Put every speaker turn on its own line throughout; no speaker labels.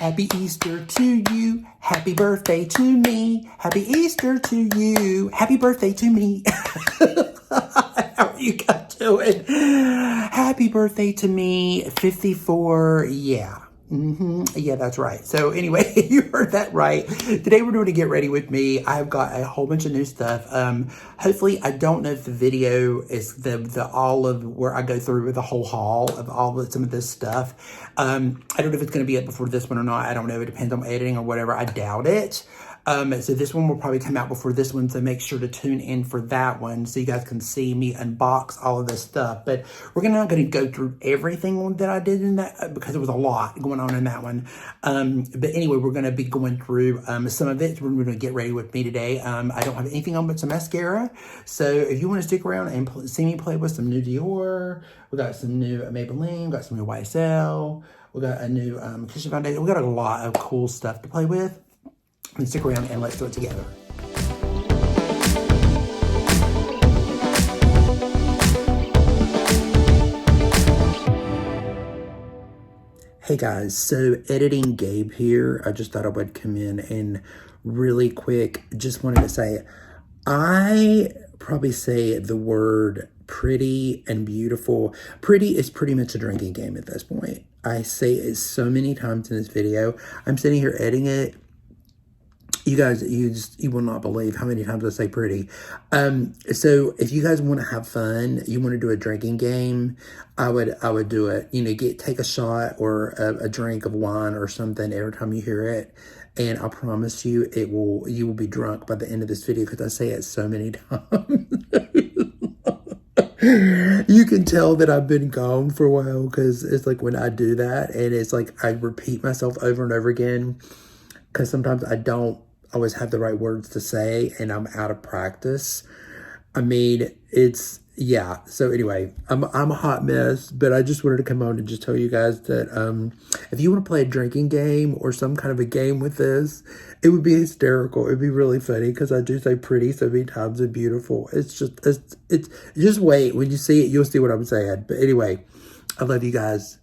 Happy Easter to you. Happy birthday to me. Happy Easter to you. Happy birthday to me. How are you guys doing? Happy birthday to me. 54. Yeah. Yeah, that's right. So anyway, you heard that right. Today we're doing a get ready with me. I've got a whole bunch of new stuff. Hopefully, I don't know if the video is the all of where I go through with the whole haul of some of this stuff. I don't know if it's going to be up before this one or not. I don't know. It depends on editing or whatever. I doubt it. So this one will probably come out before this one, so make sure to tune in for that one so you guys can see me unbox all of this stuff. But we're not going to go through everything that I did in that because there was a lot going on in that one. But anyway, we're going to be going through some of it. We're going to get ready with me today. I don't have anything on but some mascara. So if you want to stick around and see me play with some new Dior, we got some new Maybelline, we got some new YSL, we got a new cushion foundation. We got a lot of cool stuff to play with. And stick around and let's do it together. Hey guys, so editing Gabe here. I just thought I would come in and really quick, just wanted to say, I probably say the word pretty and beautiful. Pretty is pretty much a drinking game at this point. I say it so many times in this video. I'm sitting here editing it. You guys, you will not believe how many times I say pretty. So if you guys want to have fun, you want to do a drinking game, I would do it. You know, take a shot or a drink of wine or something every time you hear it. And I promise you, you will be drunk by the end of this video because I say it so many times. You can tell that I've been gone for a while because it's like when I do that and it's like I repeat myself over and over again because sometimes I don't always have the right words to say and I'm out of practice. I mean, yeah. So anyway, I'm a hot mess, but I just wanted to come on and just tell you guys that if you want to play a drinking game or some kind of a game with this, it would be hysterical. It'd be really funny because I do say pretty so many times and beautiful. It's just wait. When you see it, you'll see what I'm saying. But anyway, I love you guys.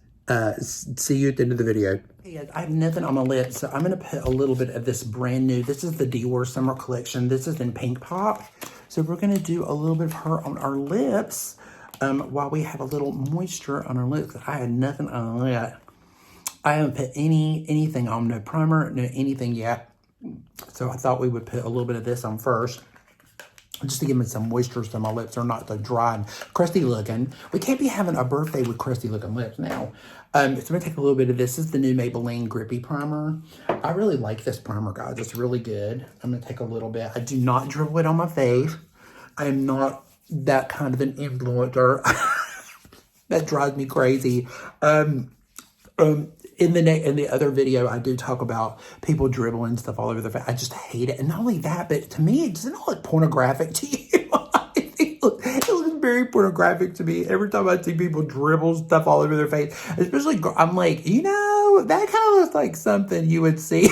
See you at the end of the video. Hey guys, I have nothing on my lips, so I'm going to put a little bit of this brand new. This is the DIOR Summer Collection. This is in Pink Pop. So we're going to do a little bit of her on our lips while we have a little moisture on our lips. I had nothing on that. I haven't put anything on, no primer, no anything yet. So I thought we would put a little bit of this on first, just to give me some moisture so my lips are not so dry and crusty looking. We can't be having a birthday with crusty looking lips now. So I'm going to take a little bit of this. This is the new Maybelline Grippy Primer. I really like this primer, guys. It's really good. I'm going to take a little bit. I do not dribble it on my face. I am not that kind of an influencer. That drives me crazy. In the other video, I do talk about people dribbling stuff all over their face. I just hate it. And not only that, but to me, it doesn't look pornographic to you. It looks very pornographic to me. Every time I see people dribble stuff all over their face, especially, I'm like, you know, that kind of looks like something you would see.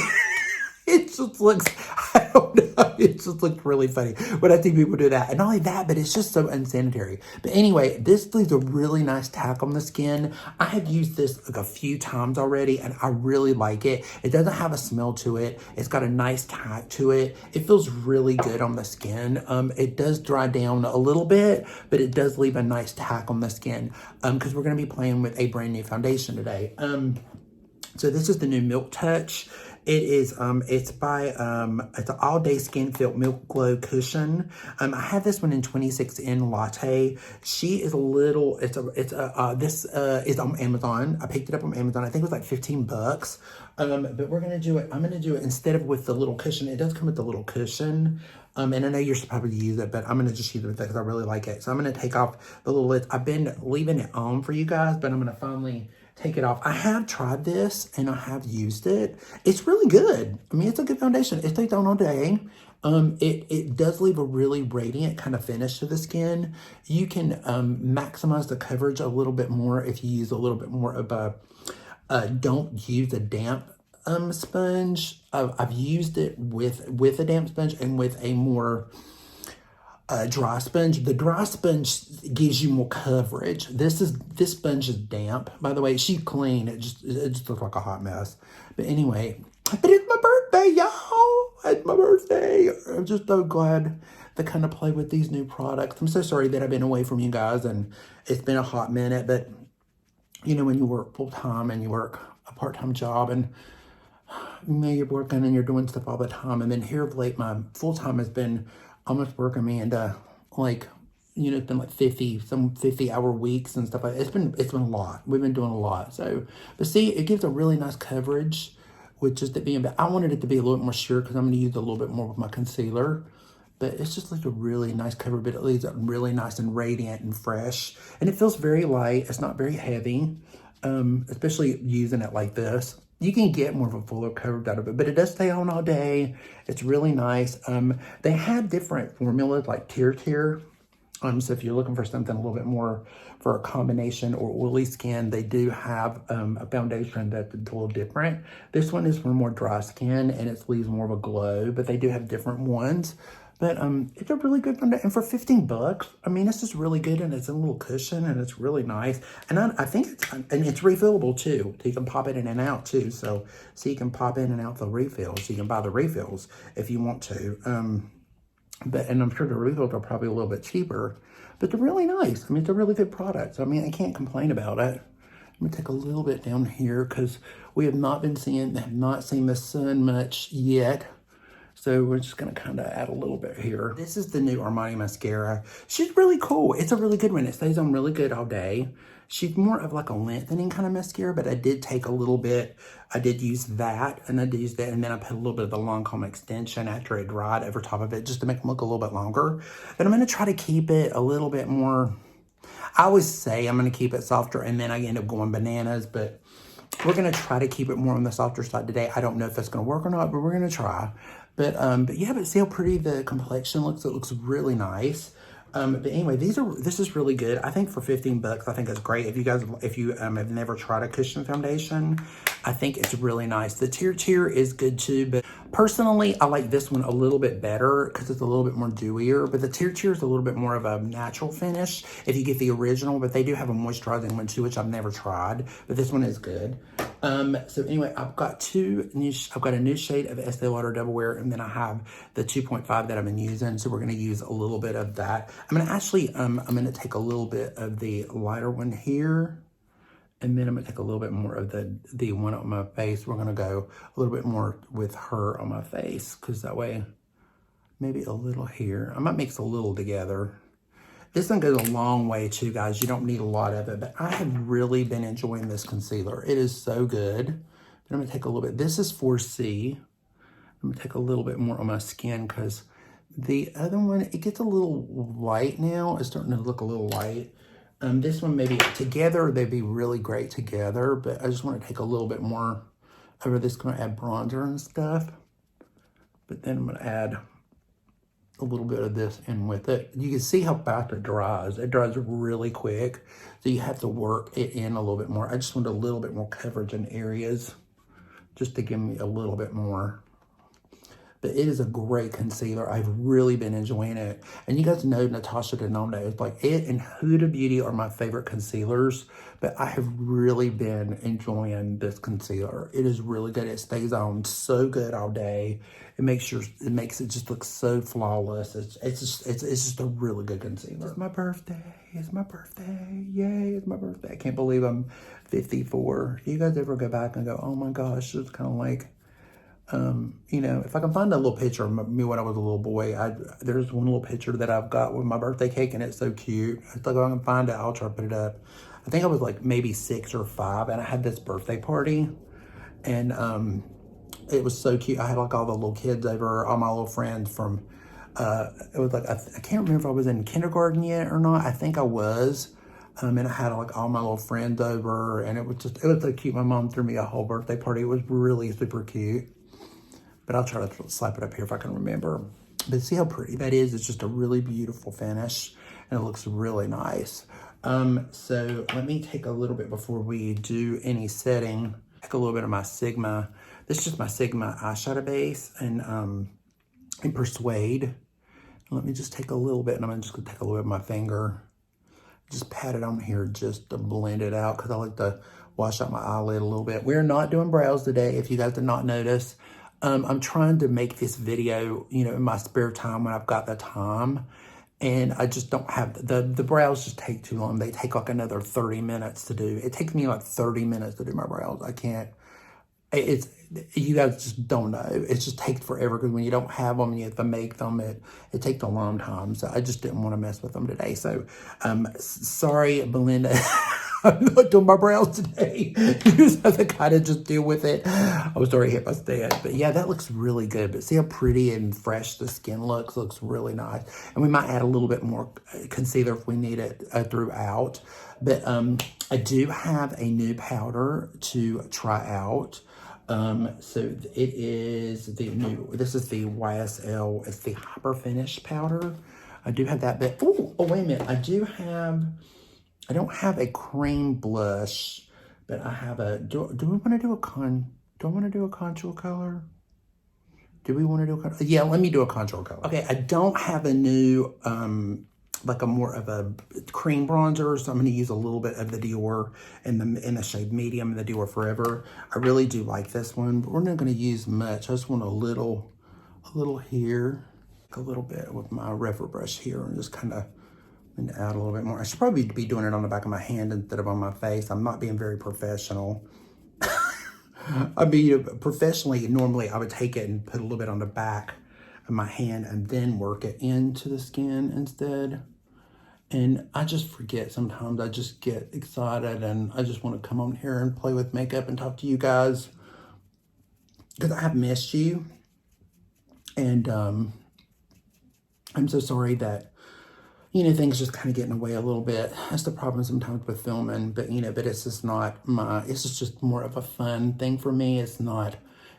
It just looks, I don't know, it just looks really funny when I see people do that. And not only that, but it's just so unsanitary. But anyway, this leaves a really nice tack on the skin. I have used this like a few times already, and I really like it. It doesn't have a smell to it. It's got a nice tack to it. It feels really good on the skin. It does dry down a little bit, but it does leave a nice tack on the skin because we're going to be playing with a brand new foundation today. So this is the new Milk Touch. It is, it's an all day skin filled Milk Glow cushion. I have this one in 26N Latte. She is a little, this is on Amazon. I picked it up on Amazon. I think it was like 15 bucks. But we're going to do it. I'm going to do it instead of with the little cushion. It does come with the little cushion. And I know you're supposed to use it, but I'm going to just use it with that because I really like it. So I'm going to take off the little lid. I've been leaving it on for you guys, but I'm going to finally take it off. I have tried this and I have used it. It's really good. I mean, it's a good foundation. It stays on all day. It does leave a really radiant kind of finish to the skin. You can maximize the coverage a little bit more if you use a little bit more of a, don't use a damp sponge. I've used it with a damp sponge and with a more dry sponge. The dry sponge gives you more coverage. This sponge is damp. By the way, she's clean. It just looks like a hot mess. But anyway, but it's my birthday, y'all. It's my birthday. I'm just so glad to kind of play with these new products. I'm so sorry that I've been away from you guys and it's been a hot minute, but you know, when you work full time and you work a part-time job and you know, you're working and you're doing stuff all the time. And then here of late, my full-time has been almost working me into like, you know, it's been like 50-hour weeks and stuff like that. It's been a lot. We've been doing a lot. So, but see, it gives a really nice coverage with just it being, but I wanted it to be a little bit more sheer because I'm going to use a little bit more with my concealer. But it's just like a really nice cover, but it leaves it really nice and radiant and fresh. And it feels very light. It's not very heavy, especially using it like this. You can get more of a fuller coverage out of it, but it does stay on all day. It's really nice. They have different formulas like tier. So if you're looking for something a little bit more for a combination or oily skin, they do have a foundation that's a little different. This one is for more dry skin and it leaves more of a glow, but they do have different ones. But it's a really good foundation. And for 15 bucks, I mean, it's just really good and it's a little cushion and it's really nice. And I think it's refillable too. So you can pop it in and out too. So you can pop in and out the refills. So you can buy the refills if you want to. And I'm sure the refills are probably a little bit cheaper, but they're really nice. I mean, it's a really good product. So, I mean, I can't complain about it. Let me take a little bit down here because we have not seen the sun much yet. So we're just going to kind of add a little bit here. This is the new Armani mascara. She's really cool. It's a really good one. It stays on really good all day. She's more of like a lengthening kind of mascara, but I did take a little bit. I did use that, and I did use that, and then I put a little bit of the Lancome extension after it dried over top of it, just to make them look a little bit longer. But I'm going to try to keep it a little bit more. I always say I'm going to keep it softer, and then I end up going bananas, but we're going to try to keep it more on the softer side today. I don't know if that's going to work or not, but we're going to try. But yeah, but see how pretty the complexion looks? It looks really nice. But anyway, this is really good. I think for 15 bucks, I think it's great. If you have never tried a cushion foundation, I think it's really nice. The tier is good too, but personally, I like this one a little bit better because it's a little bit more dewier, but the tier is a little bit more of a natural finish if you get the original, but they do have a moisturizing one too, which I've never tried, but this one is good. So anyway, I've got a new shade of Estee Lauder Double Wear, and then I have the 2.5 that I've been using. So we're going to use a little bit of that. I'm going to actually, I'm going to take a little bit of the lighter one here, and then I'm going to take a little bit more of the one on my face. We're going to go a little bit more with her on my face, because that way, maybe a little here. I might mix a little together. This one goes a long way too, guys. You don't need a lot of it, but I have really been enjoying this concealer. It is so good. Then I'm gonna take a little bit. This is 4C. I'm gonna take a little bit more on my skin because the other one, it gets a little white now. It's starting to look a little white. This one, maybe together, they'd be really great together, but I just want to take a little bit more over this. Gonna add bronzer and stuff, but then I'm gonna add a little bit of this in with it. You can see how fast it dries. It dries really quick, so you have to work it in a little bit more. I just want a little bit more coverage in areas just to give me a little bit more. But it is a great concealer. I've really been enjoying it. And you guys know Natasha Denona is like, it and Huda Beauty are my favorite concealers, but I have really been enjoying this concealer. It is really good. It stays on so good all day. It makes it just look so flawless. It's just a really good concealer. It's my birthday. It's my birthday. Yay, it's my birthday. I can't believe I'm 54. Do you guys ever go back and go, oh my gosh, it's kind of like, you know, if I can find a little picture of me when I was a little boy, there's one little picture that I've got with my birthday cake, and it's so cute. If I can find it, I'll try to put it up. I think I was like maybe 6 or 5, and I had this birthday party, and it was so cute. I had like all the little kids over, all my little friends from, it was like, I can't remember if I was in kindergarten yet or not. I think I was. And I had like all my little friends over, and it was so cute. My mom threw me a whole birthday party. It was really super cute. But I'll try to slap it up here if I can remember. But see how pretty that is? It's just a really beautiful finish, and it looks really nice. So let me take a little bit before we do any setting. Take a little bit of my Sigma. This is just my Sigma eyeshadow base and Persuade. Let me just take a little bit, and I'm just gonna take a little bit of my finger. Just pat it on here just to blend it out because I like to wash out my eyelid a little bit. We're not doing brows today, if you guys did not notice. I'm trying to make this video, you know, in my spare time when I've got the time. And I just don't have, the brows just take too long. They take like another 30 minutes to do. It takes me like 30 minutes to do my brows. I can't. It's, you guys just don't know. It just takes forever because when you don't have them and you have to make them, it takes a long time. So I just didn't want to mess with them today. So sorry, Belinda. I'm not doing my brows today. You just have to kind of just deal with it. I was already hit by stand. But yeah, that looks really good. But see how pretty and fresh the skin looks? Looks really nice. And we might add a little bit more concealer if we need it throughout. But I do have a new powder to try out. So it is the new, this is the YSL, it's the Hyper Finish powder. I do have that, but, oh, wait a minute. I don't have a cream blush, but I have a, do we want to do a contour color? Do we want to do a contour? Yeah, let me do a contour color. Okay, I don't have a new, like a more of a cream bronzer, so I'm going to use a little bit of the Dior in the shade medium, the Dior Forever. I really do like this one, but we're not going to use much. I just want a little here, a little bit with my Refer brush here, and just kind of add a little bit more. I should probably be doing it on the back of my hand instead of on my face. I'm not being very professional. I mean, professionally, normally I would take it and put a little bit on the back of my hand and then work it into the skin instead. And I just forget sometimes. I just get excited and I just want to come on here and play with makeup and talk to you guys because I have missed you. And I'm so sorry that, you know, things just kind of get in the way a little bit. That's the problem sometimes with filming, but, you know, but it's just not it's just more of a fun thing for me. It's not,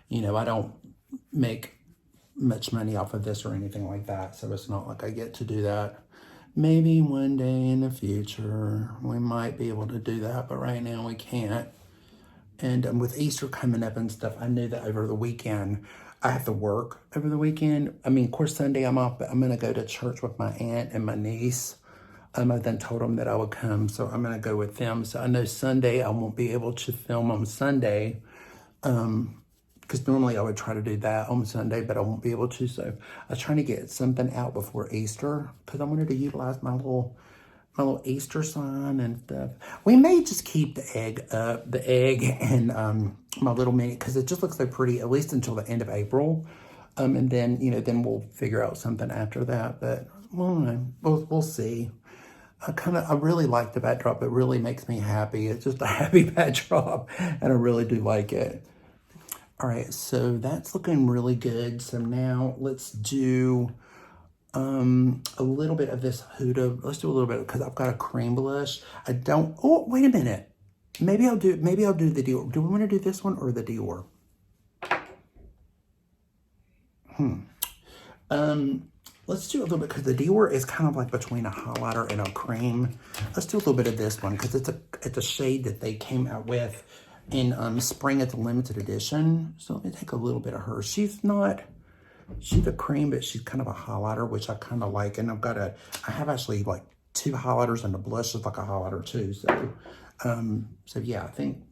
you know, I don't make much money off of this or anything like that. So it's not like I get to do that. Maybe one day in the future, we might be able to do that, but right now we can't. And with Easter coming up and stuff, I knew that over the weekend, I have to work over the weekend. I mean, of course, Sunday I'm off, but I'm going to go to church with my aunt and my niece. I then told them that I would come, so I'm going to go with them. So I know Sunday I won't be able to film on Sunday, because normally I would try to do that on Sunday, but I won't be able to. So I was trying to get something out before Easter because I wanted to utilize my little Easter sign and stuff. We may just keep the egg and my little mini, because it just looks so pretty, at least until the end of April. And then, you know, then we'll figure out something after that. But we'll see. I really like the backdrop. It really makes me happy. It's just a happy backdrop, and I really do like it. All right, so that's looking really good. So now let's do a little bit of this Huda. Let's do a little bit because I've got a cream blush. Oh, wait a minute. Maybe I'll do the Dior. Do we want to do this one or the Dior? Let's do a little bit because the Dior is kind of like between a highlighter and a cream. Let's do a little bit of this one because it's a shade that they came out with in spring at the limited edition. So let me take a little bit of her. She's a cream, but she's kind of a highlighter, which I kind of like. And I have actually like 2 highlighters, and the blush is like a highlighter too. So yeah, I think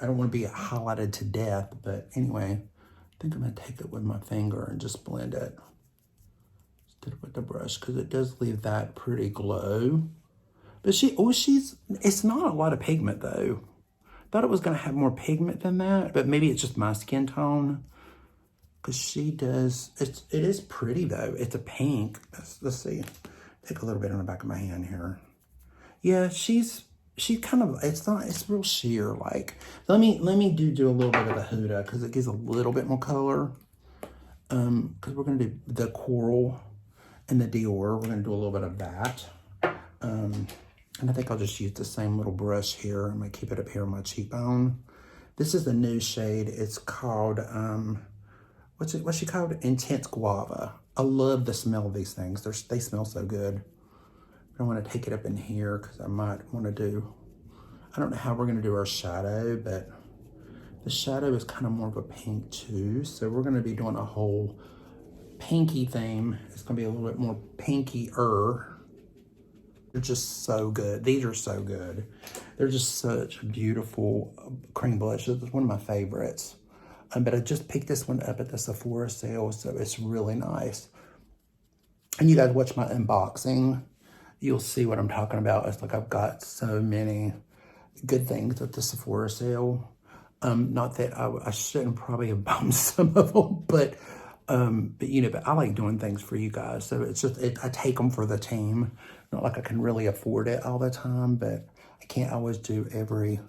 I don't want to be highlighted to death, but anyway, I think I'm gonna take it with my finger and just blend it instead of with the brush because it does leave that pretty glow. But it's not a lot of pigment though. Thought it was gonna have more pigment than that, but maybe it's just my skin tone. Because she does, it is pretty though. It's a pink. Let's see. Take a little bit on the back of my hand here. Yeah, she kind of, it's real sheer like. Let me do a little bit of the Huda because it gives a little bit more color. Because we're going to do the coral and the Dior. We're going to do a little bit of that. And I think I'll just use the same little brush here. I'm going to keep it up here on my cheekbone. This is the new shade. It's called, what's she called? Intense Guava. I love the smell of these things. They smell so good. I want to take it up in here because I might want to do, I don't know how we're going to do our shadow, but the shadow is kind of more of a pink too. So we're going to be doing a whole pinky theme. It's going to be a little bit more pinky-er. They're just so good. These are so good. They're just such a beautiful cream blush. It's one of my favorites. But I just picked this one up at the Sephora sale, so it's really nice. And you guys watch my unboxing, you'll see what I'm talking about. It's like I've got so many good things at the Sephora sale. Not that I shouldn't probably have bought some of them, but you know, but I like doing things for you guys. So it's just, I take them for the team. Not like I can really afford it all the time, but I can't always do every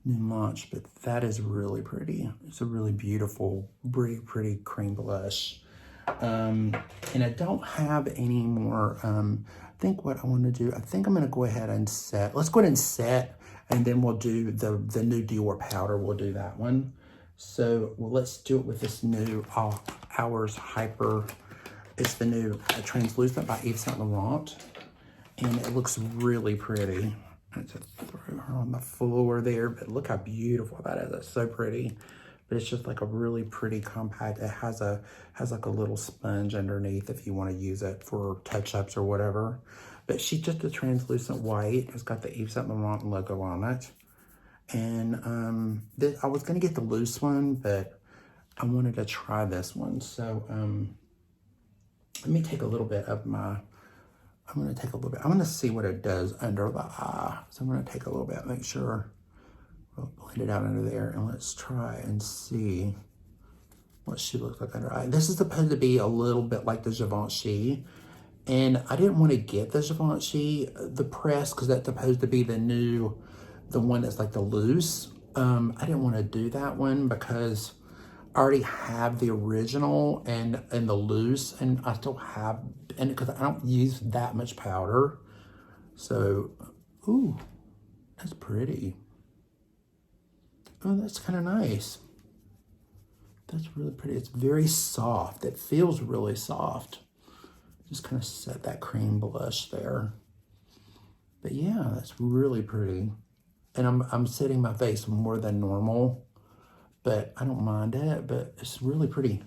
new launch. But that is really pretty. It's a really beautiful, pretty cream blush. And I don't have any more. I think what I want to do, I think I'm going to go ahead and set. Let's go ahead and set, and then we'll do the new Dior powder. We'll do that one. So well, let's do it with this new Hours Hyper. It's the new Translucent by Yves Saint Laurent. And it looks really pretty. I just throw her on the floor there, but look how beautiful that is. It's so pretty. But it's just like a really pretty compact. It has like a little sponge underneath if you want to use it for touch-ups or whatever. But she's just a translucent white. It's got the Yves Saint Laurent logo on it. And I was going to get the loose one, but I wanted to try this one. So let me take a little bit of my, I'm going to see what it does under the eye. So I'm going to take a little bit, make sure we'll blend it out under there. And let's try and see what she looks like under eye. This is supposed to be a little bit like the Givenchy. And I didn't want to get the Givenchy, the press, because that's supposed to be the one that's like the loose. I didn't want to do that one because I already have the original and the loose, and I still have, and because I don't use that much powder. So, ooh, that's pretty. Oh, that's kind of nice. That's really pretty. It's very soft. It feels really soft. Just kind of set that cream blush there. But yeah, that's really pretty. And I'm setting my face more than normal, but I don't mind it, but it's really pretty.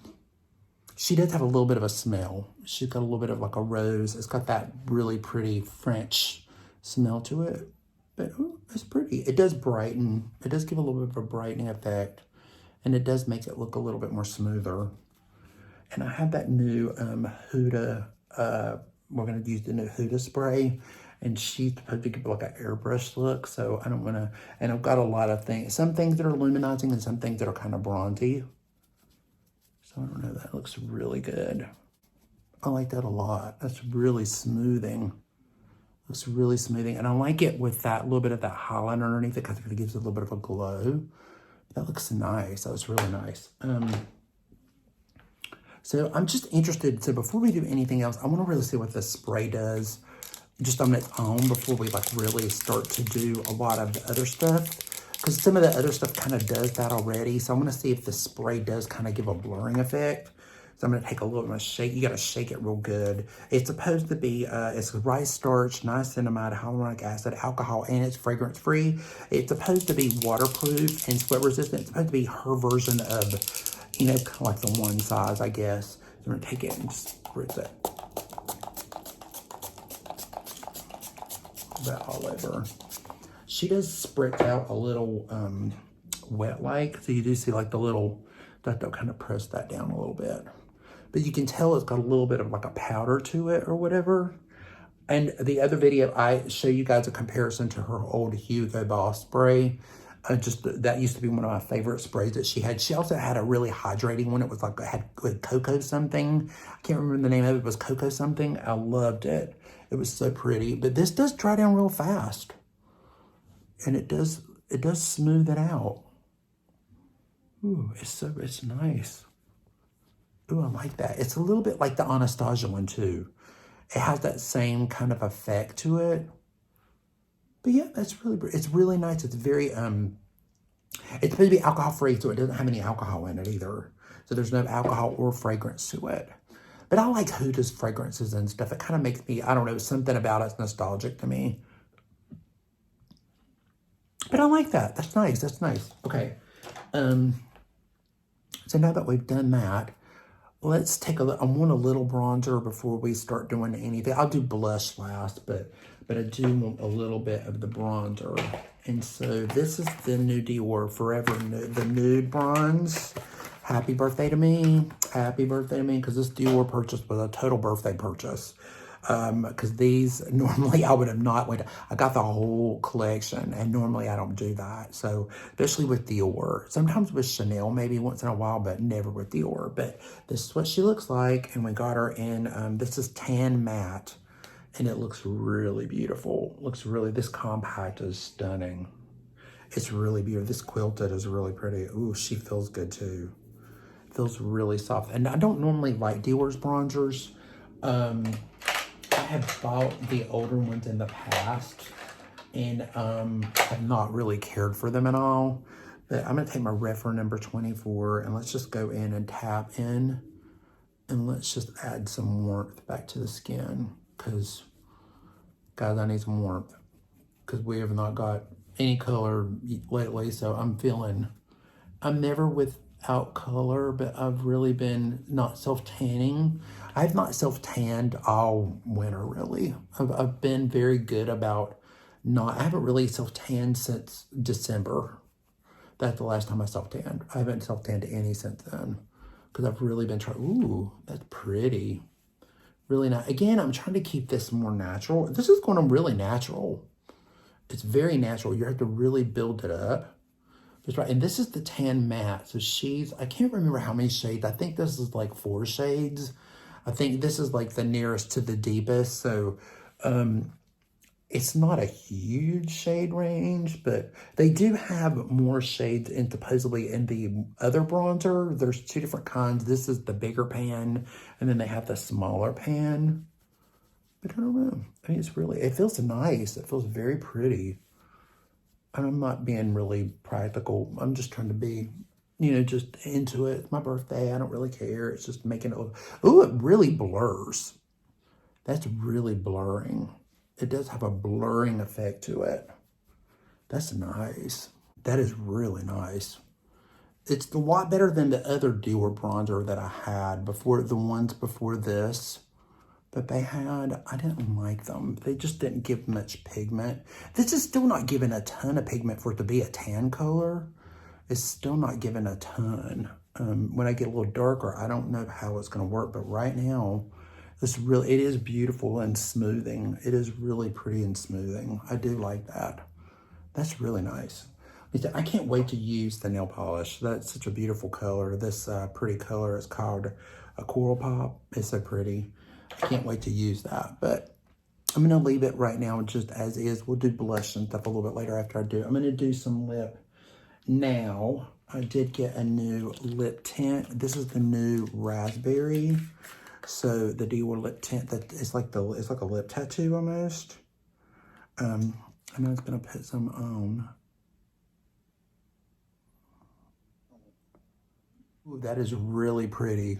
She does have a little bit of a smell. She's got a little bit of like a rose. It's got that really pretty French smell to it, but ooh, it's pretty. It does brighten. It does give a little bit of a brightening effect, and it does make it look a little bit more smoother. And I have that new Huda, we're gonna use the new Huda spray, and she's supposed to give like an airbrush look, so I don't wanna, and I've got a lot of things, some things that are luminizing and some things that are kind of bronzy. So I don't know, that looks really good. I like that a lot. That's really smoothing. Looks really smoothing, and I like it with that little bit of that highlight underneath it because it gives it a little bit of a glow. That looks nice. That was really nice. So I'm just interested. So before we do anything else, I want to really see what this spray does just on its own before we like really start to do a lot of the other stuff. Because some of the other stuff kind of does that already. So I'm going to see if the spray does kind of give a blurring effect. So I'm going to take a little bit of shake. You got to shake it real good. It's supposed to be, it's rice starch, niacinamide, hyaluronic acid, alcohol, and it's fragrance free. It's supposed to be waterproof and sweat resistant. It's supposed to be her version of, you know, kind of like the one size, I guess. So I'm going to take it and spritz it. That all over. She does spritz out a little wet-like. So you do see like the little, that they'll kind of press that down a little bit. But you can tell it's got a little bit of like a powder to it or whatever. And the other video, I show you guys a comparison to her old Hugo Boss spray. That used to be one of my favorite sprays that she had. She also had a really hydrating one. It was like, it had cocoa something. I can't remember the name of it. It was cocoa something. I loved it. It was so pretty. But this does dry down real fast. And it does smooth it out. Ooh, it's nice. Ooh, I like that. It's a little bit like the Anastasia one too. It has that same kind of effect to it. But yeah, it's really nice. It's very, it's supposed to be alcohol free, so it doesn't have any alcohol in it either. So there's no alcohol or fragrance to it. But I like Huda's fragrances and stuff. It kind of makes me, I don't know, something about it's nostalgic to me. But I like that. That's nice. That's nice. Okay. So now that we've done that, let's take a look. I want a little bronzer before we start doing anything. I'll do blush last, but I do want a little bit of the bronzer. And so this is the new Dior Forever Nude, the Nude Bronze. Happy birthday to me. Happy birthday to me, because this Dior purchase was a total birthday purchase. Because these, normally I would have not went. I got the whole collection, and normally I don't do that. So, especially with Dior. Sometimes with Chanel, maybe once in a while, but never with Dior. But this is what she looks like, and we got her in, this is Tan Matte, and it looks really beautiful. Looks really, this compact is stunning. It's really beautiful. This quilted is really pretty. Ooh, she feels good too. Feels really soft. And I don't normally like Dior's bronzers. I have bought the older ones in the past, and I've not really cared for them at all. But I'm going to take my Refer number 24, and let's just go in and tap in, and let's just add some warmth back to the skin, because, guys, I need some warmth, because we have not got any color lately, so I'm never without color, but I've really been not self-tanning. I've not self-tanned all winter, really. I've been very good about I haven't really self-tanned since December. That's the last time I self-tanned. I haven't self-tanned any since then, because I've really been trying. Ooh, that's pretty. Really nice. Again, I'm trying to keep this more natural. This is going really natural. It's very natural. You have to really build it up. That's right. And this is the Tan Matte. So I can't remember how many shades. I think this is like 4 shades. I think this is like the nearest to the deepest. So it's not a huge shade range, but they do have more shades in supposedly in the other bronzer. There's 2 different kinds. This is the bigger pan, and then they have the smaller pan. But I don't know. I mean, it feels nice. It feels very pretty. I'm not being really practical. I'm just trying to be, just into it. It's my birthday. I don't really care. It's just making it look. Ooh, it really blurs. That's really blurring. It does have a blurring effect to it. That's nice. That is really nice. It's a lot better than the other Dior bronzer that I had before, the ones before this. But I didn't like them. They just didn't give much pigment. This is still not giving a ton of pigment for it to be a tan color. It's still not giving a ton. When I get a little darker, I don't know how it's gonna work, but right now, it is beautiful and smoothing. It is really pretty and smoothing. I do like that. That's really nice. I can't wait to use the nail polish. That's such a beautiful color. This pretty color is called a Coral Pop. It's so pretty. I can't wait to use that, but I'm going to leave it right now just as is. We'll do blush and stuff a little bit later after I do. I'm going to do some lip now. I did get a new lip tint. This is the new Raspberry. So the Dior lip tint, it's like a lip tattoo almost. I'm just going to put some on. Ooh, that is really pretty.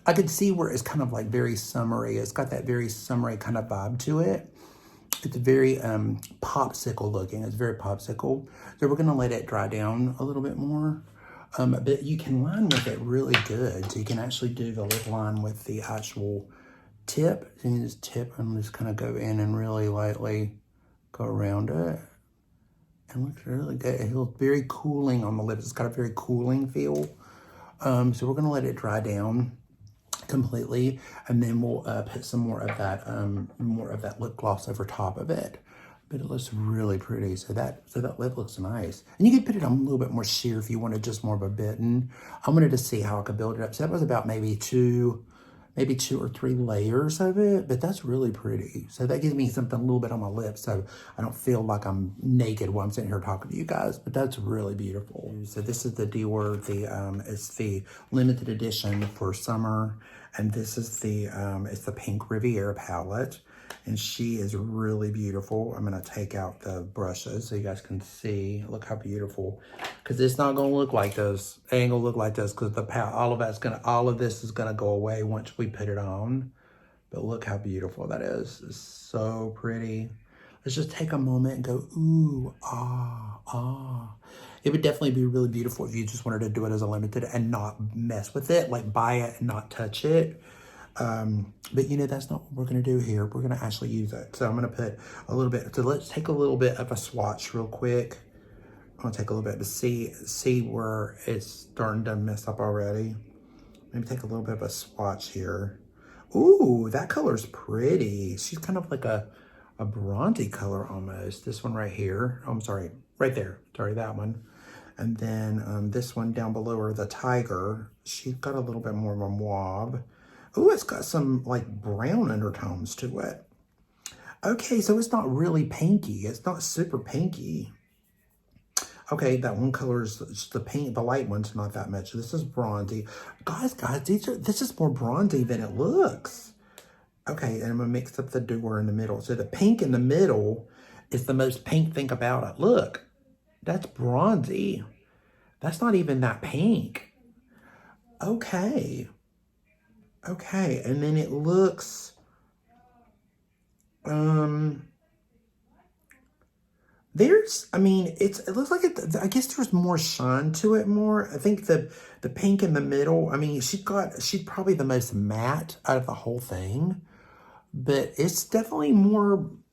I could see where it's kind of like very summery. It's got that very summery kind of vibe to it. It's very popsicle looking. It's very popsicle. So we're going to let it dry down a little bit more. But you can line with it really good. So you can actually do the lip line with the actual tip. So you just tip and just kind of go in and really lightly go around it. And it looks really good. It feels very cooling on the lips. It's got a very cooling feel. So we're going to let it dry down completely, and then we'll put some more of that lip gloss over top of it. But it looks really pretty. So that lip looks nice. And you could put it on a little bit more sheer if you wanted just more of a bitten. I wanted to see how I could build it up. So that was about maybe two or 3 layers of it, but that's really pretty. So that gives me something a little bit on my lips, so I don't feel like I'm naked while I'm sitting here talking to you guys, but that's really beautiful. So this is the Dior, it's the limited edition for summer, and this is it's the Pink Riviera palette, and she is really beautiful. I'm gonna take out the brushes so you guys can see. Look how beautiful. Because it's not gonna look like this. It ain't gonna look like this because all of this is gonna go away once we put it on. But look how beautiful that is. It's so pretty. Let's just take a moment and go, ooh, ah, ah. It would definitely be really beautiful if you just wanted to do it as a limited and not mess with it, like buy it and not touch it. But you know, that's not what we're going to do here. We're going to actually use it. So I'm going to put a little bit, so let's take a little bit of a swatch real quick. I'm going to take a little bit to see where it's starting to mess up already. Maybe take a little bit of a swatch here. Ooh, that color's pretty. She's kind of like a bronzy color almost. This one right here. Oh, I'm sorry, right there. Sorry, that one. And then this one down below her, the tiger. She's got a little bit more of a mauve. Ooh, it's got some like brown undertones to it. Okay, so it's not really pinky. It's not super pinky. Okay, that one color is the pink, the light one's not that much. This is bronzy. Guys, this is more bronzy than it looks. Okay, and I'm gonna mix up the DIOR in the middle. So the pink in the middle is the most pink thing about it. Look, that's bronzy. That's not even that pink. Okay. Okay, and then it looks, I mean, it looks like I guess there's more shine to it more. I think the pink in the middle, I mean, she's probably the most matte out of the whole thing, but it's definitely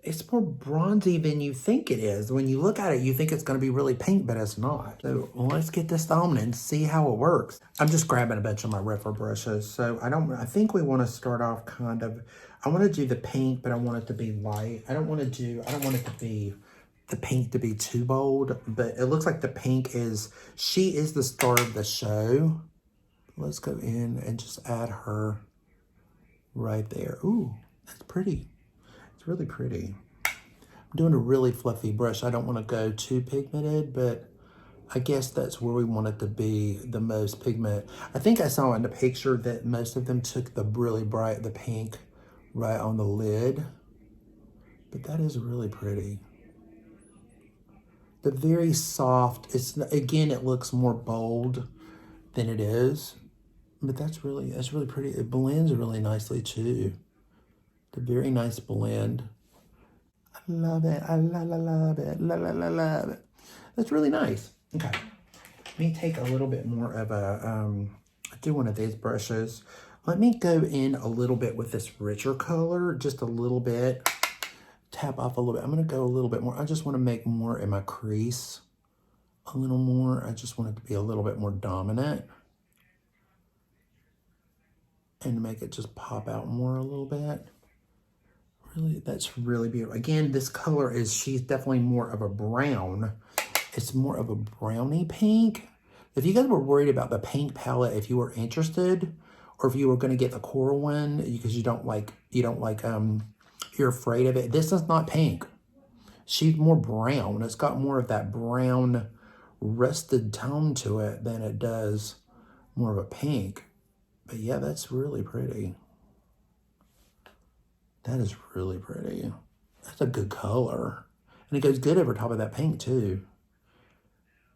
it's more bronzy than you think it is. When you look at it, you think it's going to be really pink, but it's not. So let's get this on and see how it works. I'm just grabbing a bunch of my Rephr brushes. So I think we want to start off kind of, I want to do the pink, but I want it to be light. I don't want it to be the pink to be too bold, but it looks like the pink she is the star of the show. Let's go in and just add her right there. Ooh, that's pretty. It's really pretty. I'm doing a really fluffy brush. I don't want to go too pigmented, but I guess that's where we want it to be the most pigment. I think I saw in the picture that most of them took the really bright, the pink right on the lid, but that is really pretty. The very soft, again, it looks more bold than it is, but that's really pretty. It blends really nicely too. The very nice blend. I love it. I love it. Love it. That's really nice. Okay. Let me take a little bit more of I do one of these brushes. Let me go in a little bit with this richer color, just a little bit. Tap off a little bit. I'm going to go a little bit more. I just want to make more in my crease. A little more. I just want it to be a little bit more dominant. And make it just pop out more a little bit. Really, that's really beautiful. Again, this color she's definitely more of a brown. It's more of a browny pink. If you guys were worried about the pink palette, if you were interested, or if you were going to get the coral one because you're afraid of it, this is not pink. She's more brown. It's got more of that brown rusted tone to it than it does more of a pink. But yeah, that's really pretty. That is really pretty. That's a good color. And it goes good over top of that pink too.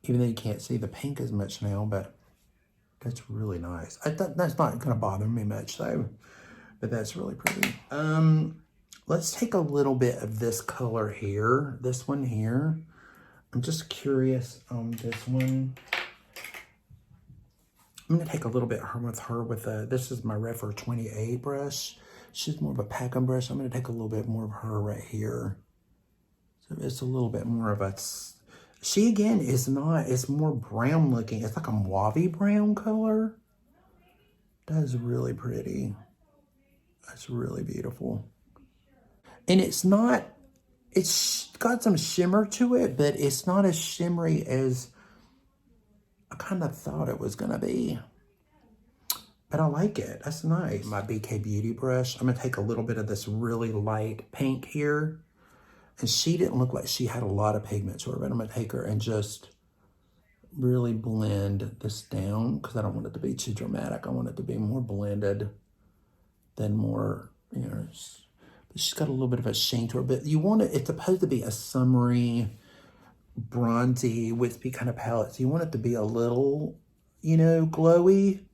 Even though you can't see the pink as much now, but that's really nice. That's not gonna bother me much though, but that's really pretty. Let's take a little bit of this color here, this one here. I'm just curious on this one. I'm gonna take a little bit with this is my Rephr 28 brush. She's more of a packing brush. I'm gonna take a little bit more of her right here. So it's a little bit more of a, she again is not, it's more brown looking. It's like a mauve brown color. That is really pretty. That's really beautiful. And it's got some shimmer to it, but it's not as shimmery as I kind of thought it was gonna be. But I like it, that's nice. My BK Beauty brush, I'm gonna take a little bit of this really light pink here. And she didn't look like she had a lot of pigment to her, but I'm gonna take her and just really blend this down because I don't want it to be too dramatic. I want it to be more blended than more, you know, but she's got a little bit of a sheen to her, but you want it, it's supposed to be a summery, bronzy, wispy kind of palette. So you want it to be a little, you know, glowy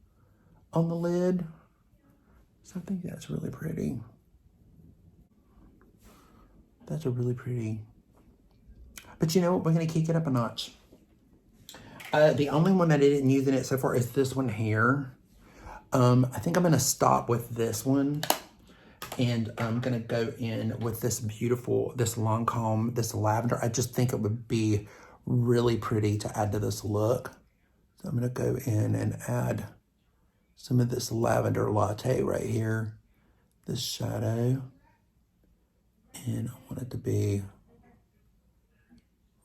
on the lid. So I think that's really pretty. That's a really pretty. But you know what? We're going to kick it up a notch. The only one that I didn't use in it so far is this one here. I think I'm gonna stop with this one, and I'm gonna go in with this beautiful, this Lancome, this lavender. I just think it would be really pretty to add to this look. So I'm gonna go in and add some of this lavender latte right here, this shadow, and I want it to be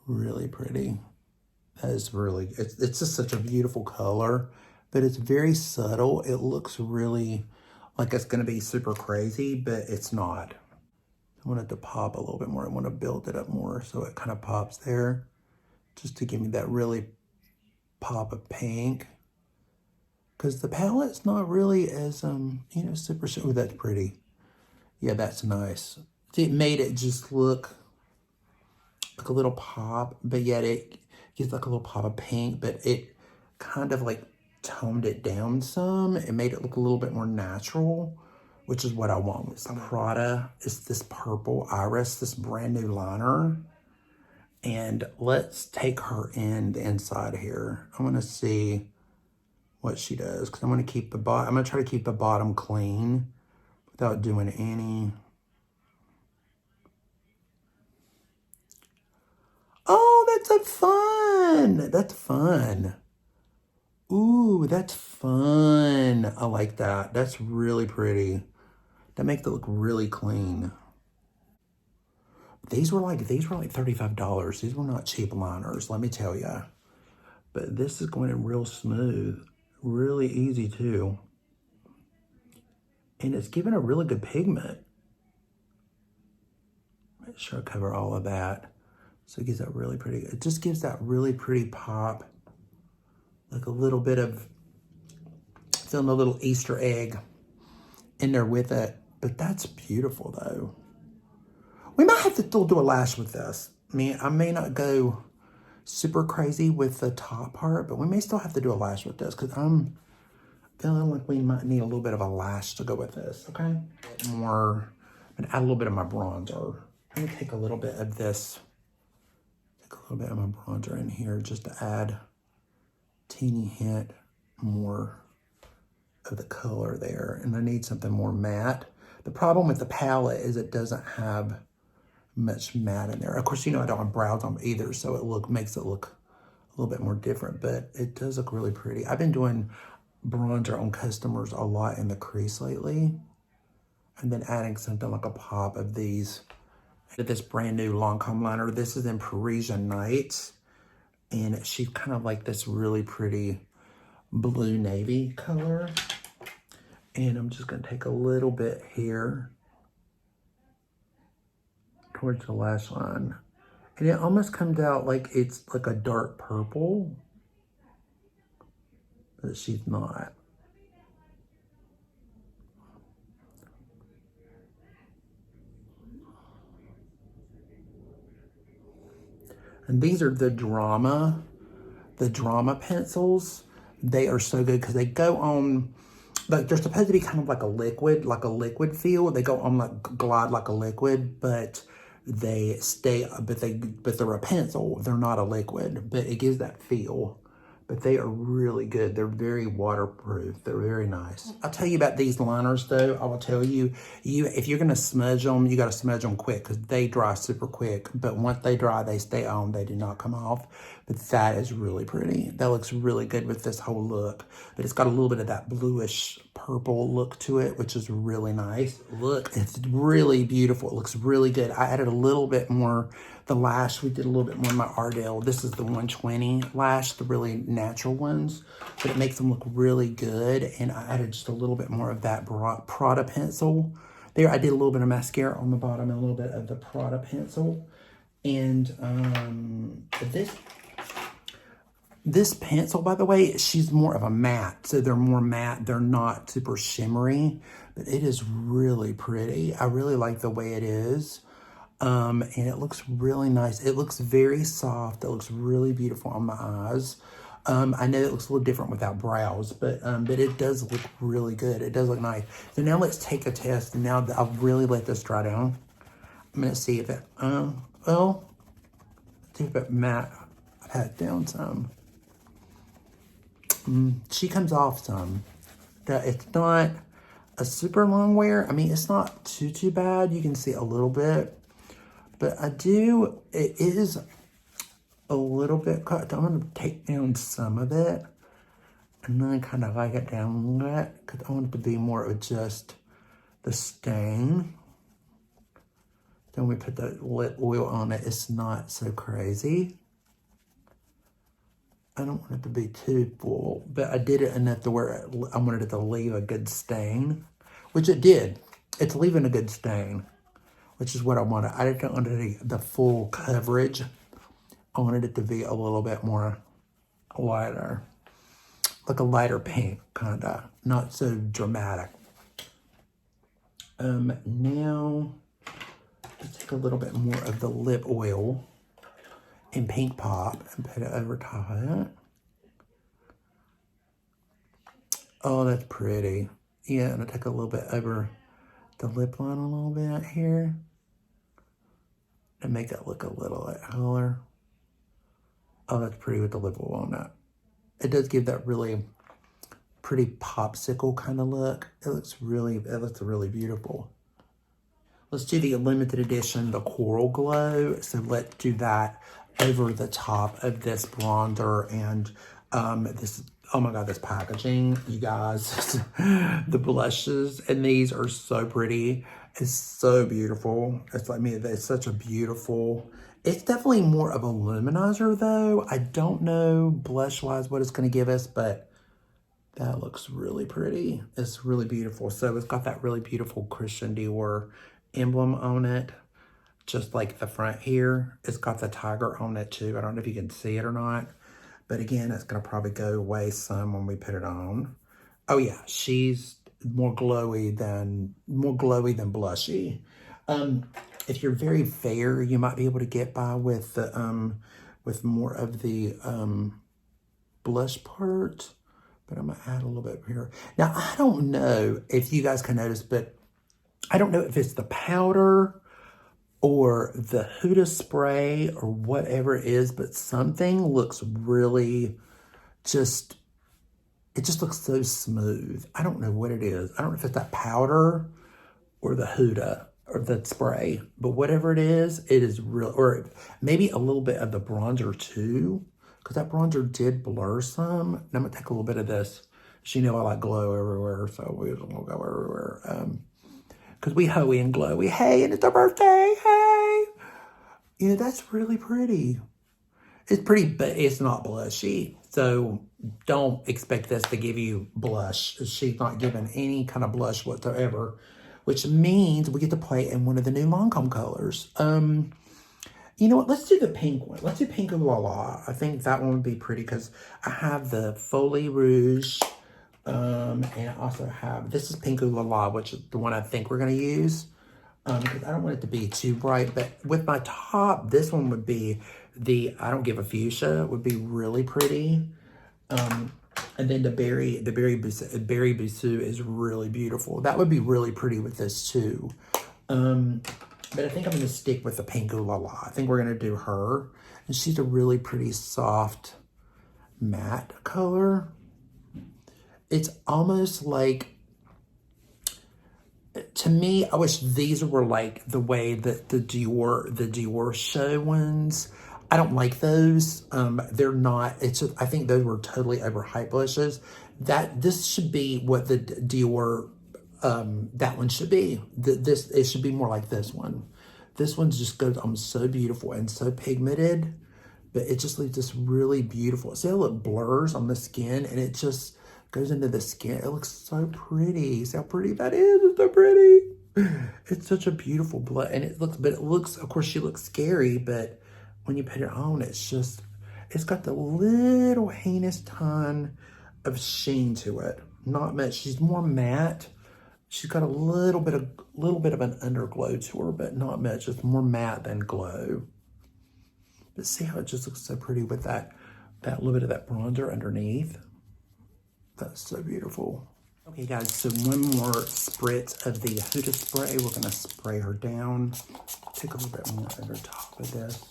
really pretty. That is really, it's just such a beautiful color, but it's very subtle. It looks really like it's gonna be super crazy, but it's not. I want it to pop a little bit more. I want to build it up more so it kind of pops there, just to give me that really pop of pink. Because the palette's not really as, you know, super, oh, that's pretty. Yeah, that's nice. See, it made it just look like a little pop, but yet it gives like a little pop of pink, but it kind of like toned it down some. It made it look a little bit more natural, which is what I want with some Prada. It's this purple iris, this brand new liner. And let's take her in the inside here. I want to see what she does, because I want to keep the bottom. I'm going to try to keep the bottom clean without doing any. Oh, that's a fun. That's fun. Ooh, that's fun. I like that. That's really pretty. That makes it look really clean. These were like $35. These were not cheap liners, let me tell you. But this is going in real smooth, really easy too. And it's giving a really good pigment. Make sure I cover all of that. So it gives that really pretty, it just gives that really pretty pop. Like a little bit of, feeling a little Easter egg in there with it. But that's beautiful though. We might have to still do a lash with this. I mean, I may not go super crazy with the top part, but we may still have to do a lash with this, because I'm feeling like we might need a little bit of a lash to go with this, okay? More, and add a little bit of my bronzer. I'm gonna take a little bit of this, take a little bit of my bronzer in here just to add a teeny hint more of the color there. And I need something more matte. The problem with the palette is it doesn't have much matte in there. Of course, you know, I don't have brows on either, so it makes it look a little bit more different, but it does look really pretty. I've been doing bronzer on customers a lot in the crease lately, and then adding something like a pop of these. This brand new Lancome liner. This is in Parisian Nights, and she's kind of like this really pretty blue navy color. And I'm just gonna take a little bit here towards the lash line. And it almost comes out like it's like a dark purple, but she's not. And these are the drama pencils. They are so good because they go on, like they're supposed to be kind of like a liquid feel. They go on like glide like a liquid, but they stay, but they're a pencil. They're not a liquid, but it gives that feel. But they are really good. They're very waterproof. They're very nice. I'll tell you about these liners though. I will tell you, if you're gonna smudge them, you gotta smudge them quick because they dry super quick. But once they dry, they stay on. They do not come off. But that is really pretty. That looks really good with this whole look. But it's got a little bit of that bluish purple look to it, which is really nice. Look, it's really beautiful. It looks really good. I added a little bit more. The lash, we did a little bit more in my Ardell. This is the 120 lash, the really natural ones, but it makes them look really good. And I added just a little bit more of that Prada pencil. There, I did a little bit of mascara on the bottom and a little bit of the Prada pencil. And this pencil, by the way, she's more of a matte. So they're more matte. They're not super shimmery, but it is really pretty. I really like the way it is. And it looks really nice. It looks very soft. It looks really beautiful on my eyes. I know it looks a little different without brows, but it does look really good. It does look nice. So now let's take a test. And now that I've really let this dry down, I'm gonna see if it, well, see if it matte. I've had it down some. she comes off some. It's not a super long wear. I mean, it's not too bad. You can see a little bit. But it is a little bit cut. I'm going to take down some of it. And then kind of like it down a little bit. Because I want it to be more of just the stain. Then we put the lip oil on it. It's not so crazy. I don't want it to be too full. But I did it enough to where I wanted it to leave a good stain. Which it did. It's leaving a good stain. Which is what I wanted. I didn't want the full coverage. I wanted it to be a little bit more lighter. Like a lighter pink, kind of. Not so dramatic. Now, let's take a little bit more of the lip oil in Pink Pop and put it over top of it. Oh, that's pretty. Yeah, and I take a little bit over the lip line a little bit here. And make it look a little like color. Oh, that's pretty with the lip oil on it. It does give that really pretty popsicle kind of look. It looks really beautiful. Let's do the limited edition, the Coral Glow. So let's do that over the top of this bronzer and this, oh my God, this packaging, you guys. The blushes and these are so pretty. It's so beautiful. It's like me, it's such a beautiful, it's definitely more of a luminizer though. I don't know blush wise what it's gonna give us, but that looks really pretty. It's really beautiful. So it's got that really beautiful Christian Dior emblem on it, just like the front here. It's got the tiger on it too. I don't know if you can see it or not, but again, it's gonna probably go away some when we put it on. Oh yeah, she's more glowy than blushy. If you're very fair, you might be able to get by with the with more of the blush part. But I'm gonna add a little bit here. Now I don't know if you guys can notice, but I don't know if it's the powder or the Huda spray or whatever it is, but something looks really just, it just looks so smooth. I don't know what it is. I don't know if it's that powder or the Huda or the spray, but whatever it is real, or maybe a little bit of the bronzer too, because that bronzer did blur some. And I'm gonna take a little bit of this. You know I like glow everywhere, so we're gonna go everywhere. Because we hoey and glowy. Hey, and it's our birthday, hey! You know, that's really pretty. It's pretty, but it's not blushy. So don't expect this to give you blush. She's not giving any kind of blush whatsoever, which means we get to play in one of the new Lancome colors. You know what? Let's do the pink one. Let's do Pink La La. I think that one would be pretty because I have the Folie Rouge. And I also have, this is Pink La La, which is the one I think we're going to use. Because I don't want it to be too bright. But with my top, this one would be the I Don't Give a Fuchsia. Would be really pretty. And then the Berry Bisou is really beautiful. That would be really pretty with this too. But I think I'm going to stick with the Pink La La. I think we're going to do her. And she's a really pretty soft matte color. It's almost like, to me, I wish these were like the way that the Dior show ones. I don't like those. They're not, it's just, I think those were totally overhyped blushes. This should be what the Dior, that one should be. It should be more like this one. This one just goes on so beautiful and so pigmented, but it just leaves this really beautiful, see how it blurs on the skin and it just goes into the skin. It looks so pretty. See how pretty that is? It's so pretty. It's such a beautiful blush. And it looks, of course, she looks scary, but when you put it on, it's got the little heinous ton of sheen to it. Not much. She's more matte. She's got a little bit of an underglow to her, but not much. It's more matte than glow. But see how it just looks so pretty with that little bit of that bronzer underneath. That's so beautiful. Okay, guys, so one more spritz of the Huda spray. We're going to spray her down. Take a little bit more over top of this.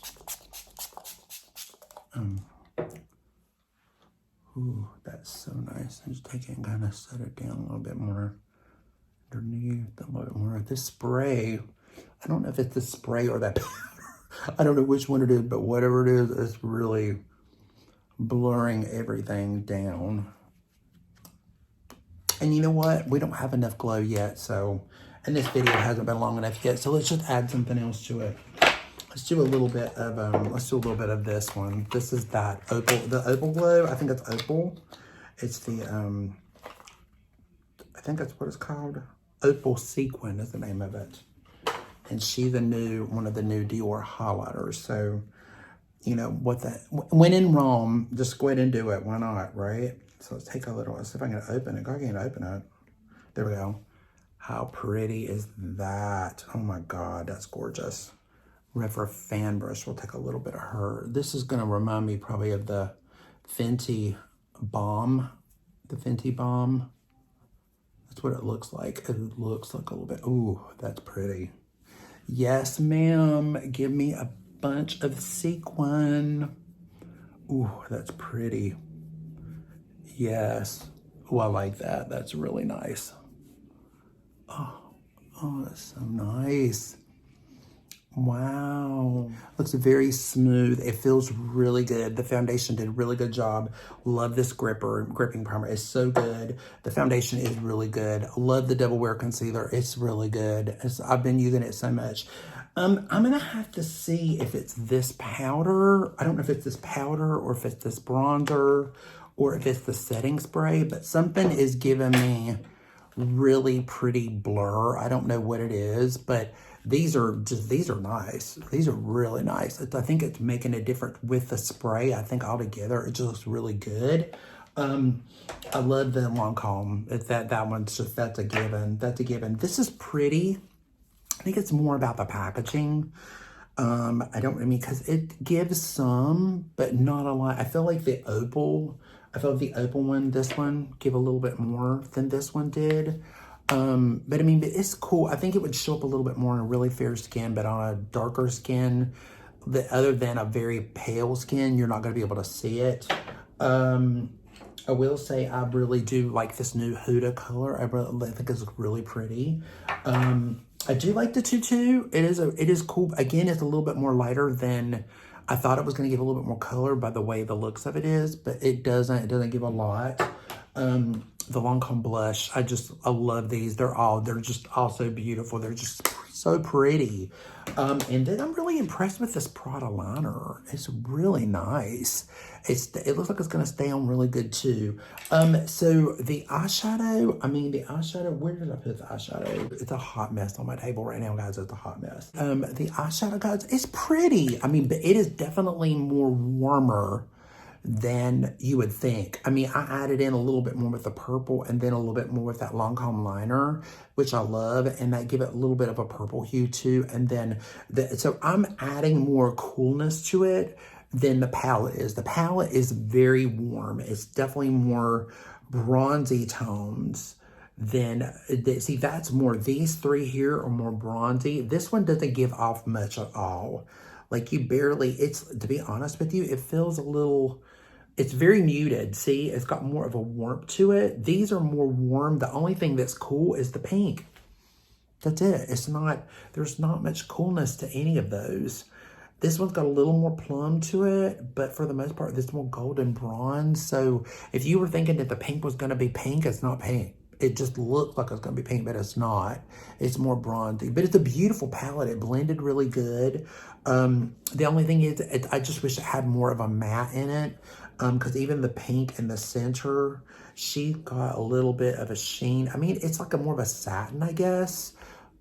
Ooh, that's so nice. Just take it and kind of set it down a little bit more underneath, a little bit more of this spray. I don't know if it's the spray or that powder. I don't know which one it is, but whatever it is, it's really blurring everything down. And you know what? We don't have enough glow yet, so, and this video hasn't been long enough yet, so let's just add something else to it. Let's do a little bit of this one. This is that opal, the opal glow. I think it's opal. It's the, I think that's what it's called. Opal Sequin is the name of it. And she's one of the new DIOR highlighters. So, you know, when in Rome, just go ahead and do it. Why not, right? So let's take a little, let's see if I can open it. I can't open it. There we go. How pretty is that? Oh my God, that's gorgeous. Red for a fan brush, we'll take a little bit of her. This is gonna remind me probably of the Fenty Balm. The Fenty Balm. That's what it looks like. It looks like a little bit, ooh, that's pretty. Yes, ma'am, give me a bunch of sequin. Ooh, that's pretty. Yes, oh, I like that. That's really nice. Oh, that's so nice. Wow, looks very smooth. It feels really good. The foundation did a really good job. Love this gripping primer. It's so good. The foundation is really good. Love the double wear concealer. It's really good. I've been using it so much. I'm gonna have to see if it's this powder. I don't know if it's this powder or if it's this bronzer or if it's the setting spray, but something is giving me really pretty blur. I don't know what it is, but these are nice. These are really nice. I think it's making a difference with the spray. I think altogether it just looks really good. I love the Lancome. It's that one's just, that's a given. That's a given. This is pretty. I think it's more about the packaging. Because it gives some, but not a lot. I feel like the opal one, this one, give a little bit more than this one did. But I mean, it's cool. I think it would show up a little bit more on a really fair skin, but on a darker skin, other than a very pale skin, you're not going to be able to see it. I will say I really do like this new Huda color. I think it's really pretty. I do like the tutu. It is cool. Again, it's a little bit more lighter than I thought it was going to give a little bit more color by the way the looks of it is, but it doesn't give a lot. The Lancome blush, I love these. They're just all so beautiful. They're just so pretty. And then I'm really impressed with this Prada liner. It's really nice. It looks like it's gonna stay on really good too. So the eyeshadow, where did I put the eyeshadow? It's a hot mess on my table right now, guys. It's a hot mess. The eyeshadow, guys, it's pretty. I mean, but it is definitely more warmer than you would think. I mean, I added in a little bit more with the purple and then a little bit more with that Lancome liner, which I love, and that give it a little bit of a purple hue too. And then, so I'm adding more coolness to it than the palette is. The palette is very warm. It's definitely more bronzy tones than, see, that's more, these three here are more bronzy. This one doesn't give off much at all. Like you barely, to be honest with you, it feels a little, it's very muted. See, it's got more of a warmth to it. These are more warm. The only thing that's cool is the pink. That's it. There's not much coolness to any of those. This one's got a little more plum to it, but for the most part, this more golden bronze. So if you were thinking that the pink was gonna be pink, it's not pink. It just looks like it's going to be pink, but it's not. It's more bronzy. But it's a beautiful palette. It blended really good. The only thing is, I just wish it had more of a matte in it. Because even the pink in the center, she got a little bit of a sheen. I mean, it's like more of a satin, I guess.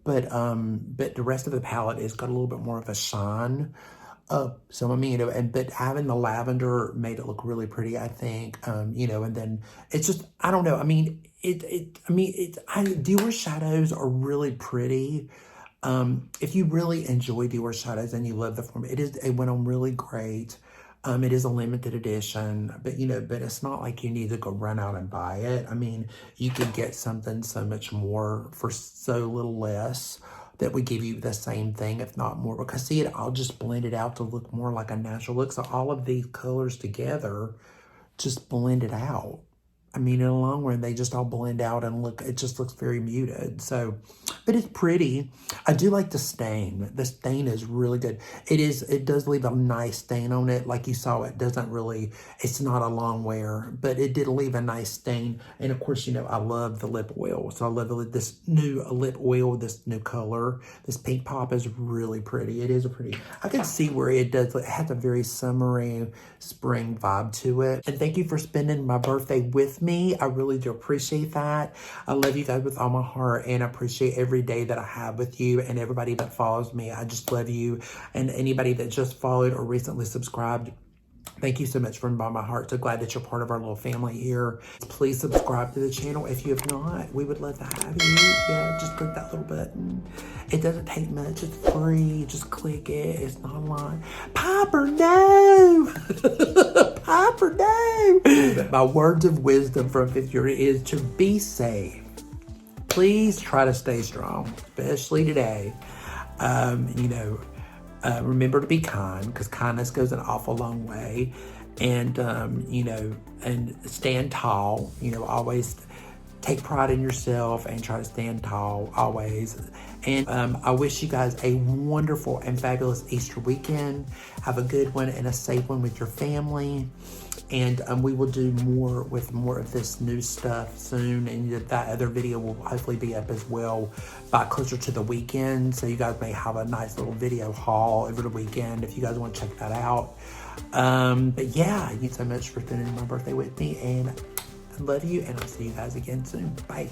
But the rest of the palette has got a little bit more of a shine. So I mean, but having the lavender made it look really pretty, I think. And then it's just, I don't know. I mean, DIOR shadows are really pretty. If you really enjoy DIOR shadows and you love the form, it went on really great. It is a limited edition, but it's not like you need to go run out and buy it. I mean, you could get something so much more for so little less that would give you the same thing, if not more, because I'll just blend it out to look more like a natural look. So all of these colors together just blended out. I mean, in the long run, they just all blend out and look, it just looks very muted. So, but it's pretty. I do like the stain. The stain is really good. It does leave a nice stain on it. Like you saw, it doesn't really, it's not a long wear, but it did leave a nice stain. And of course, you know, I love the lip oil. So I love this new lip oil, this new color. This pink pop is really pretty. It is pretty. I can see where it does, it has a very summery spring vibe to it. And thank you for spending my birthday with me. I really do appreciate that. I love you guys with all my heart, and I appreciate every day that I have with you and everybody that follows me. I just love you, and anybody that just followed or recently subscribed. Thank you so much from the bottom of my heart. So glad that you're part of our little family here. Please subscribe to the channel if you have not. We would love to have you. Yeah, just click that little button. It doesn't take much. It's free. Just click it. It's not a lot. Piper, no! Piper, no! My words of wisdom from 5th year is to be safe. Please try to stay strong, especially today. You know, remember to be kind, because kindness goes an awful long way. And, you know, and stand tall. You know, always take pride in yourself and try to stand tall, always. And I wish you guys a wonderful and fabulous Easter weekend. Have a good one and a safe one with your family. And we will do more of this new stuff soon, and that other video will hopefully be up as well by closer to the weekend. So you guys may have a nice little video haul over the weekend if you guys want to check that out. But yeah, thank you so much for spending my birthday with me, and I love you, and I'll see you guys again soon. Bye.